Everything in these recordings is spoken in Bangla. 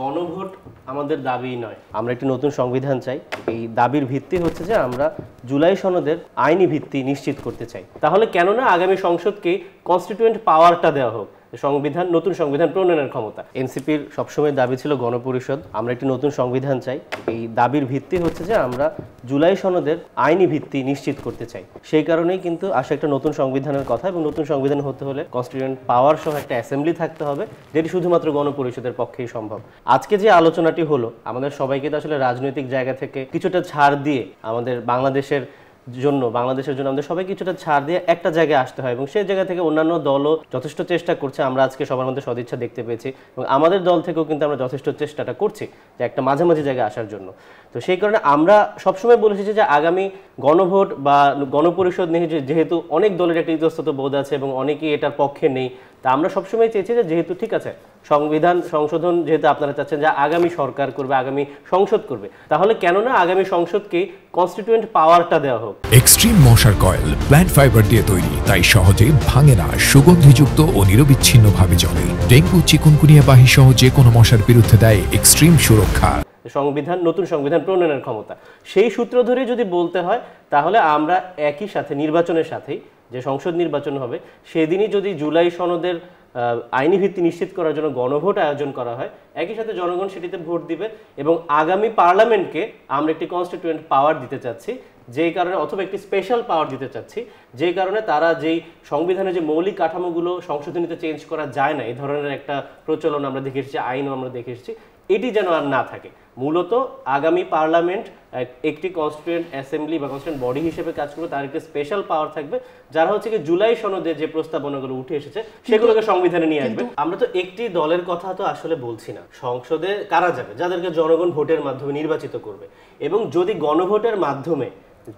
গণভোট আমাদের দাবি নয়, আমরা একটি নতুন সংবিধান চাই। এই দাবির ভিত্তি হচ্ছে যে আমরা জুলাই সনদের আইনি ভিত্তি নিশ্চিত করতে চাই। তাহলে কেন না আগামী সংসদকে কনস্টিটিউয়েন্ট পাওয়ারটা দেওয়া হোক, নতুন সংবিধান প্রণয়নের ক্ষমতা। এনসিপির সবসময় দাবি ছিল গণপরিষদ, আমরা একটি নতুন সংবিধান চাই। এই দাবির ভিত্তি হচ্ছে যে আমরা জুলাই সনদের আইনি ভিত্তি নিশ্চিত করতে চাই। সেই কারণেই কিন্তু আসলে একটা নতুন সংবিধানের কথা, এবং নতুন সংবিধান হতে হলে কনস্টিটিউয়েন্ট পাওয়ার সহ একটা অ্যাসেম্বলি থাকতে হবে, যেটি শুধুমাত্র গণপরিষদের পক্ষেই সম্ভব। আজকে যে আলোচনাটি হলো, আমাদের সবাইকে তো আসলে রাজনৈতিক জায়গা থেকে কিছুটা ছাড় দিয়ে আমাদের বাংলাদেশের জন্য আমাদের সবাই কিছুটা ছাড় দিয়ে একটা জায়গায় আসতে হয়, এবং সেই জায়গা থেকে অন্যান্য দলও যথেষ্ট চেষ্টা করছে। আমরা আজকে সবার মধ্যে সদিচ্ছা দেখতে পেয়েছি, এবং আমাদের দল থেকেও কিন্তু আমরা যথেষ্ট চেষ্টাটা করছি যে একটা মাঝামাঝি জায়গায় আসার জন্য। তো সেই কারণে আমরা সবসময় বলে এসেছি যে আগামী গণভোট বা গণপরিষদ নিয়ে যেহেতু অনেক দলের একটা ইতস্তত বোধ আছে এবং অনেকেই এটার পক্ষে নেই, তা আমরা সবসময় চেয়েছি যে যেহেতু ঠিক আছে সংবিধান সংশোধন যেহেতু আপনারা চাচ্ছেন যে আগামী সরকার করবে, আগামী সংসদ করবে, তাহলে কেন না আগামী সংসদকে কনস্টিটিউয়েন্ট পাওয়ারটা দেওয়া হোক। এক্সট্রিম মশার কয়েল প্ল্যান্ট ফাইবার দিয়ে তৈরি, তাই সহজে ভাঙে না, সুগন্ধিযুক্ত ও নিরবিচ্ছিন্নভাবে জ্বলে। ডেঙ্গু, চিকুনগুনিয়া বাহি সহ যে কোনো মশার বিরুদ্ধে দেয় এক্সট্রিম সুরক্ষা। নতুন সংবিধান প্রণয়নের ক্ষমতা, সেই সূত্র ধরে যদি বলতে হয়, তাহলে আমরা একই সাথে নির্বাচনের সাথেই যে সংসদ নির্বাচন হবে সেদিনই যদি জুলাই সনদের আইনি ভিত্তি নিশ্চিত করার জন্য গণভোট আয়োজন করা হয়, একই সাথে জনগণ সেটিতে ভোট দিবে, এবং আগামী পার্লামেন্টকে আমরা একটি কনস্টিটিউয়েন্ট পাওয়ার দিতে চাচ্ছি, যেই কারণে অথবা একটি স্পেশাল পাওয়ার দিতে চাচ্ছি, যেই কারণে তারা যেই সংবিধানের যে মৌলিক কাঠামোগুলো সংশোধনীতে চেঞ্জ করা যায় না, এই ধরনের একটা প্রচলন আমরা দেখে এসেছি, আইনও আমরা দেখে এসেছি, এটি যেন আর না থাকে। মূলত আগামী পার্লামেন্ট একটি কনস্টিটিউয়েন্ট অ্যাসেম্বলি বা কনস্টিটিউয়েন্ট বডি হিসেবে কাজ করবে, তার একটি স্পেশাল পাওয়ার থাকবে, যারা হচ্ছে কি জুলাই সনদে যে প্রস্তাবনাগুলো উঠে এসেছে সেগুলোকে সংবিধানে নিয়ে আসবে। আমরা তো একটি দলের কথা তো আসলে বলছি না। সংসদে কারা যাবে? যাদেরকে জনগণ ভোটের মাধ্যমে নির্বাচিত করবে, এবং যদি গণভোটের মাধ্যমে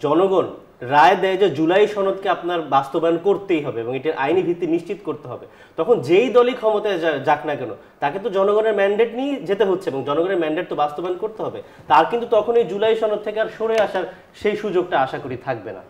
জনগণ রায় দেয় যে জুলাই সনদকে আপনার বাস্তবায়ন করতেই হবে এবং এটির আইনি ভিত্তি নিশ্চিত করতে হবে, তখন যেই দলই ক্ষমতায় যাক না কেন তাকে তো জনগণের ম্যান্ডেট নিয়ে যেতে হচ্ছে, এবং জনগণের ম্যান্ডেট তো বাস্তবায়ন করতে হবে। তার কিন্তু তখন এই জুলাই সনদ থেকে আর সরে আসার সেই সুযোগটা আশা করি থাকবে না।